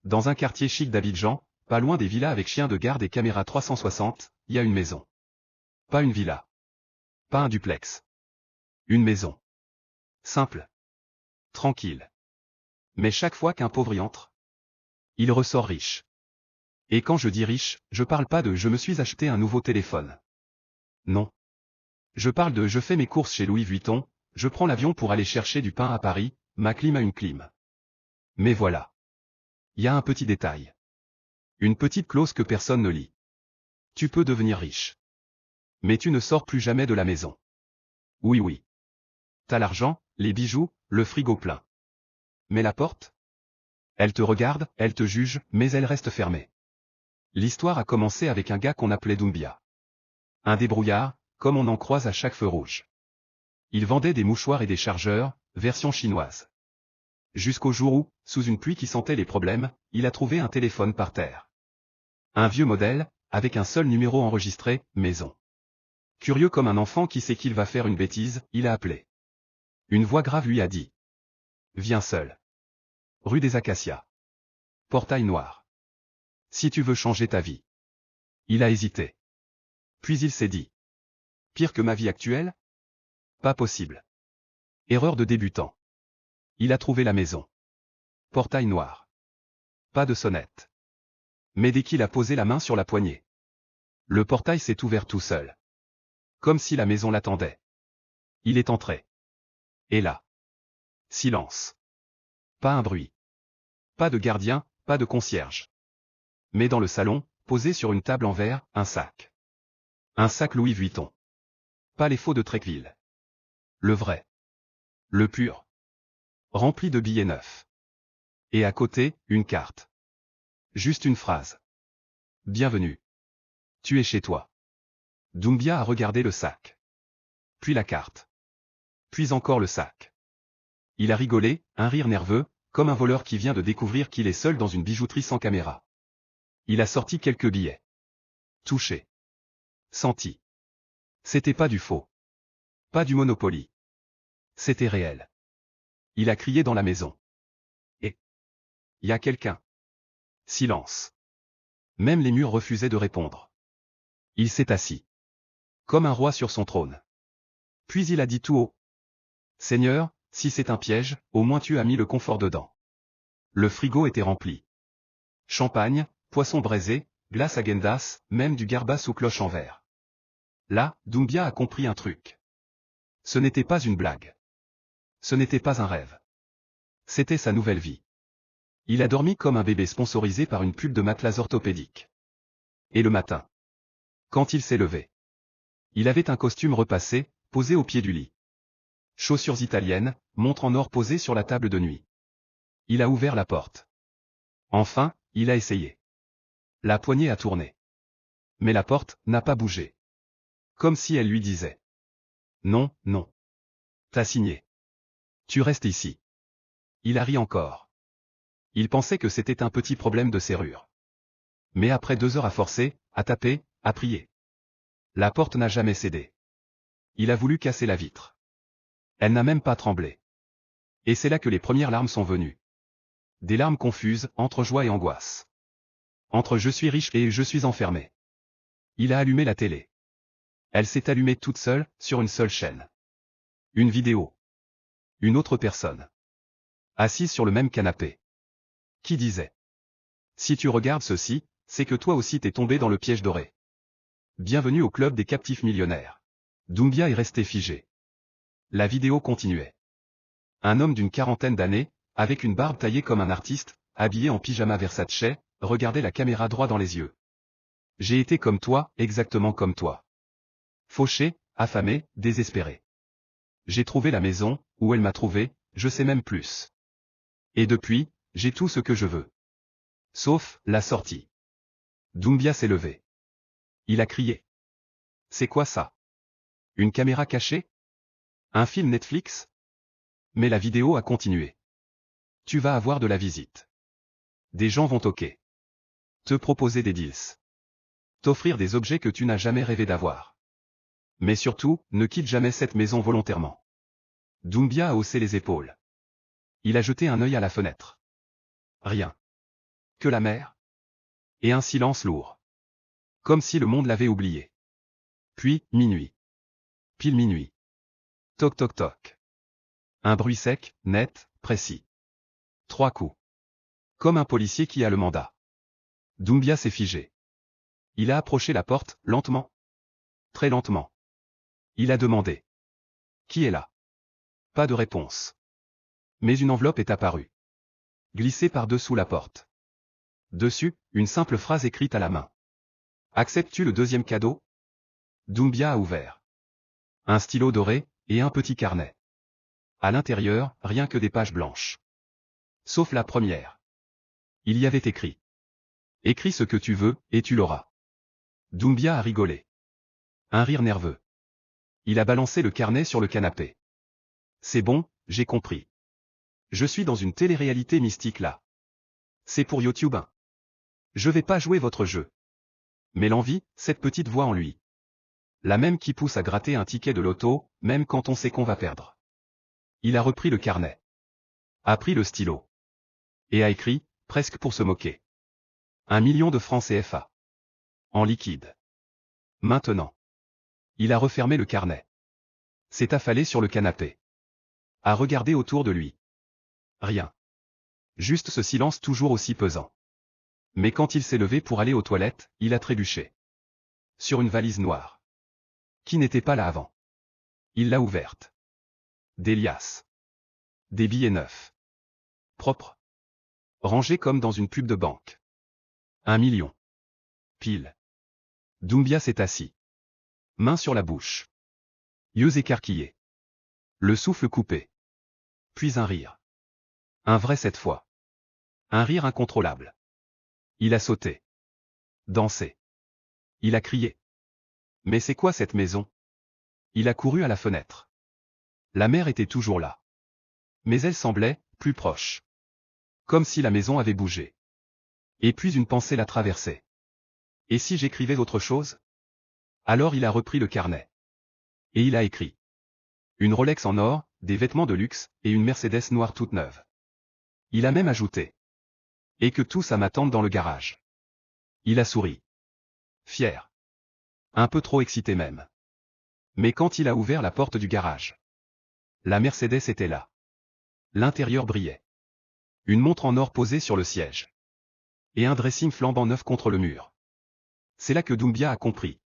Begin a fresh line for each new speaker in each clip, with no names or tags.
Dans un quartier chic d'Abidjan, pas loin des villas avec chiens de garde et caméra 360, il y a une maison. Pas une villa. Pas un duplex. Une maison. Simple. Tranquille. Mais chaque fois qu'un pauvre y entre, il ressort riche. Et quand je dis riche, je parle pas de je me suis acheté un nouveau téléphone. Non. Je parle de je fais mes courses chez Louis Vuitton, je prends l'avion pour aller chercher du pain à Paris, ma clim a une clim. Mais voilà. Il y a un petit détail. Une petite clause que personne ne lit. Tu peux devenir riche. Mais tu ne sors plus jamais de la maison. Oui oui. T'as l'argent, les bijoux, le frigo plein. Mais la porte? Elle te regarde, elle te juge, mais elle reste fermée. L'histoire a commencé avec un gars qu'on appelait Doumbia. Un débrouillard, comme on en croise à chaque feu rouge. Il vendait des mouchoirs et des chargeurs, version chinoise. Jusqu'au jour où, sous une pluie qui sentait les problèmes, il a trouvé un téléphone par terre. Un vieux modèle, avec un seul numéro enregistré, maison. Curieux comme un enfant qui sait qu'il va faire une bêtise, il a appelé. Une voix grave lui a dit. Viens seul. Rue des Acacias. Portail noir. Si tu veux changer ta vie. Il a hésité. Puis il s'est dit. Pire que ma vie actuelle? Pas possible. Erreur de débutant. Il a trouvé la maison. Portail noir. Pas de sonnette. Mais dès qu'il a posé la main sur la poignée, le portail s'est ouvert tout seul. Comme si la maison l'attendait. Il est entré. Et là. Silence. Pas un bruit. Pas de gardien, pas de concierge. Mais dans le salon, posé sur une table en verre, un sac. Un sac Louis Vuitton. Pas les faux de Trecqueville. Le vrai. Le pur. Rempli de billets neufs. Et à côté, une carte. Juste une phrase. Bienvenue. Tu es chez toi. Doumbia a regardé le sac. Puis la carte. Puis encore le sac. Il a rigolé, un rire nerveux, comme un voleur qui vient de découvrir qu'il est seul dans une bijouterie sans caméra. Il a sorti quelques billets. Touché. Senti. C'était pas du faux. Pas du Monopoly. C'était réel. Il a crié dans la maison. Et y a quelqu'un? Silence. Même les murs refusaient de répondre. Il s'est assis. Comme un roi sur son trône. Puis il a dit tout haut. Seigneur, si c'est un piège, au moins tu as mis le confort dedans. Le frigo était rempli. Champagne, poisson braisé, glace Häagen-Dazs, même du garbas sous cloche en verre. Là, Doumbia a compris un truc. Ce n'était pas une blague. Ce n'était pas un rêve. C'était sa nouvelle vie. Il a dormi comme un bébé sponsorisé par une pub de matelas orthopédiques. Et le matin, quand il s'est levé, il avait un costume repassé, posé au pied du lit. Chaussures italiennes, montre en or posée sur la table de nuit. Il a ouvert la porte. Enfin, il a essayé. La poignée a tourné. Mais la porte n'a pas bougé. Comme si elle lui disait. Non, non. T'as signé. Tu restes ici. Il a ri encore. Il pensait que c'était un petit problème de serrure. Mais après 2 heures à forcer, à taper, à prier, la porte n'a jamais cédé. Il a voulu casser la vitre. Elle n'a même pas tremblé. Et c'est là que les premières larmes sont venues. Des larmes confuses, entre joie et angoisse. Entre je suis riche et je suis enfermé. Il a allumé la télé. Elle s'est allumée toute seule, sur une seule chaîne. Une vidéo. Une autre personne. Assise sur le même canapé. Qui disait. Si tu regardes ceci, c'est que toi aussi t'es tombé dans le piège doré. Bienvenue au club des captifs millionnaires. Doumbia est resté figé. La vidéo continuait. Un homme d'une 40aine d'années, avec une barbe taillée comme un artiste, habillé en pyjama Versace, regardait la caméra droit dans les yeux. J'ai été comme toi, exactement comme toi. Fauché, affamé, désespéré. J'ai trouvé la maison, où elle m'a trouvé, je sais même plus. Et depuis, j'ai tout ce que je veux. Sauf, la sortie. Doumbia s'est levé. Il a crié. C'est quoi ça? Une caméra cachée? Un film Netflix? Mais la vidéo a continué. Tu vas avoir de la visite. Des gens vont toquer. Te proposer des deals. T'offrir des objets que tu n'as jamais rêvé d'avoir. Mais surtout, ne quitte jamais cette maison volontairement. Doumbia a haussé les épaules. Il a jeté un œil à la fenêtre. Rien. Que la mer? Et un silence lourd. Comme si le monde l'avait oublié. Puis, minuit. Pile minuit. Toc toc toc. Un bruit sec, net, précis. 3 coups. Comme un policier qui a le mandat. Doumbia s'est figé. Il a approché la porte, lentement. Très lentement. Il a demandé. Qui est là? Pas de réponse. Mais une enveloppe est apparue. Glissée par-dessous la porte. Dessus, une simple phrase écrite à la main. Acceptes-tu le deuxième cadeau? Doumbia a ouvert. Un stylo doré, et un petit carnet. À l'intérieur, rien que des pages blanches. Sauf la première. Il y avait écrit. Écris ce que tu veux, et tu l'auras. Doumbia a rigolé. Un rire nerveux. Il a balancé le carnet sur le canapé. C'est bon, j'ai compris. Je suis dans une télé-réalité mystique là. C'est pour YouTube. Je vais pas jouer votre jeu. Mais l'envie, cette petite voix en lui. La même qui pousse à gratter un ticket de loto, même quand on sait qu'on va perdre. Il a repris le carnet. A pris le stylo. Et a écrit, presque pour se moquer. 1 million de francs CFA. En liquide. Maintenant. Il a refermé le carnet. S'est affalé sur le canapé. A regardé autour de lui. Rien. Juste ce silence toujours aussi pesant. Mais quand il s'est levé pour aller aux toilettes, il a trébuché. Sur une valise noire. Qui n'était pas là avant. Il l'a ouverte. Des liasses. Des billets neufs. Propres. Rangés comme dans une pub de banque. 1 million. Pile. Doumbia s'est assis. Main sur la bouche. Yeux écarquillés. Le souffle coupé. Puis un rire. Un vrai cette fois. Un rire incontrôlable. Il a sauté. Dansé. Il a crié. Mais c'est quoi cette maison? Il a couru à la fenêtre. La mer était toujours là. Mais elle semblait, plus proche. Comme si la maison avait bougé. Et puis une pensée l'a traversé. Et si j'écrivais autre chose? Alors il a repris le carnet. Et il a écrit. Une Rolex en or, des vêtements de luxe, et une Mercedes noire toute neuve. Il a même ajouté. Et que tout ça m'attende dans le garage. Il a souri. Fier. Un peu trop excité même. Mais quand il a ouvert la porte du garage. La Mercedes était là. L'intérieur brillait. Une montre en or posée sur le siège. Et un dressing flambant neuf contre le mur. C'est là que Doumbia a compris.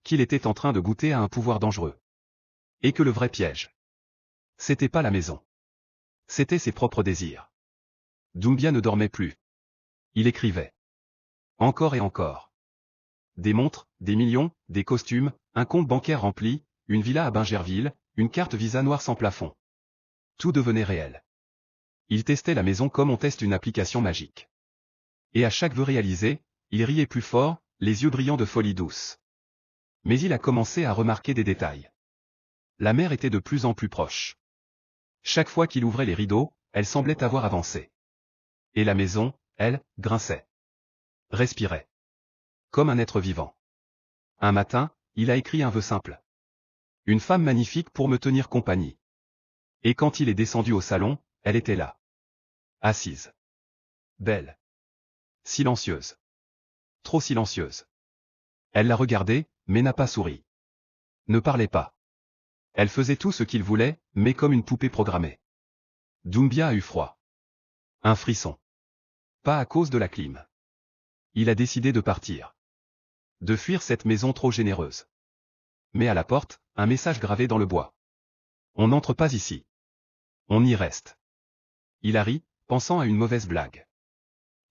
Qu'il était en train de goûter à un pouvoir dangereux. Et que le vrai piège. C'était pas la maison. C'était ses propres désirs. Doumbia ne dormait plus. Il écrivait. Encore et encore. Des montres, des millions, des costumes, un compte bancaire rempli, une villa à Bingerville, une carte Visa noire sans plafond. Tout devenait réel. Il testait la maison comme on teste une application magique. Et à chaque vœu réalisé, il riait plus fort, les yeux brillants de folie douce. Mais il a commencé à remarquer des détails. La mer était de plus en plus proche. Chaque fois qu'il ouvrait les rideaux, elle semblait avoir avancé. Et la maison, elle, grinçait. Respirait. Comme un être vivant. Un matin, il a écrit un vœu simple. Une femme magnifique pour me tenir compagnie. Et quand il est descendu au salon, elle était là. Assise. Belle. Silencieuse. Trop silencieuse. Elle l'a regardé, mais n'a pas souri. Ne parlait pas. Elle faisait tout ce qu'il voulait, mais comme une poupée programmée. Doumbia a eu froid. Un frisson. Pas à cause de la clim. Il a décidé de partir. De fuir cette maison trop généreuse. Mais à la porte, un message gravé dans le bois. On n'entre pas ici. On y reste. Il a ri, pensant à une mauvaise blague.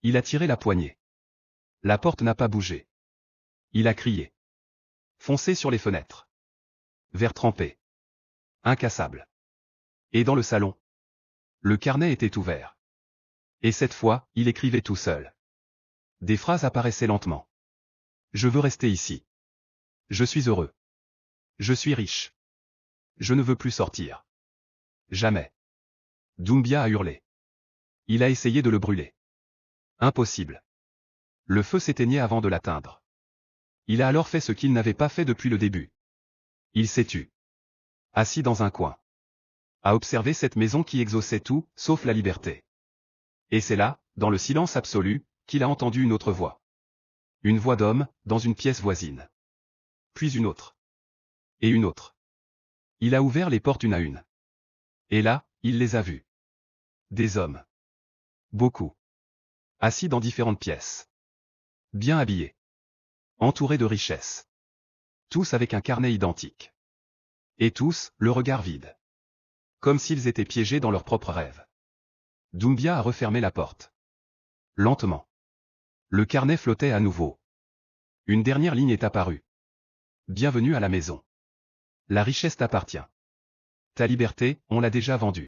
Il a tiré la poignée. La porte n'a pas bougé. Il a crié. Foncez sur les fenêtres. Verre trempé. Incassable. Et dans le salon. Le carnet était ouvert. Et cette fois, il écrivait tout seul. Des phrases apparaissaient lentement. Je veux rester ici. Je suis heureux. Je suis riche. Je ne veux plus sortir. Jamais. Doumbia a hurlé. Il a essayé de le brûler. Impossible. Le feu s'éteignait avant de l'atteindre. Il a alors fait ce qu'il n'avait pas fait depuis le début. Il s'est tu. Assis dans un coin. À observer cette maison qui exauçait tout, sauf la liberté. Et c'est là, dans le silence absolu, qu'il a entendu une autre voix. Une voix d'homme, dans une pièce voisine. Puis une autre. Et une autre. Il a ouvert les portes une à une. Et là, il les a vus. Des hommes. Beaucoup. Assis dans différentes pièces. Bien habillés. Entourés de richesses. Tous avec un carnet identique. Et tous, le regard vide. Comme s'ils étaient piégés dans leurs propres rêves. Doumbia a refermé la porte. Lentement. Le carnet flottait à nouveau. Une dernière ligne est apparue. Bienvenue à la maison. La richesse t'appartient. Ta liberté, on l'a déjà vendue.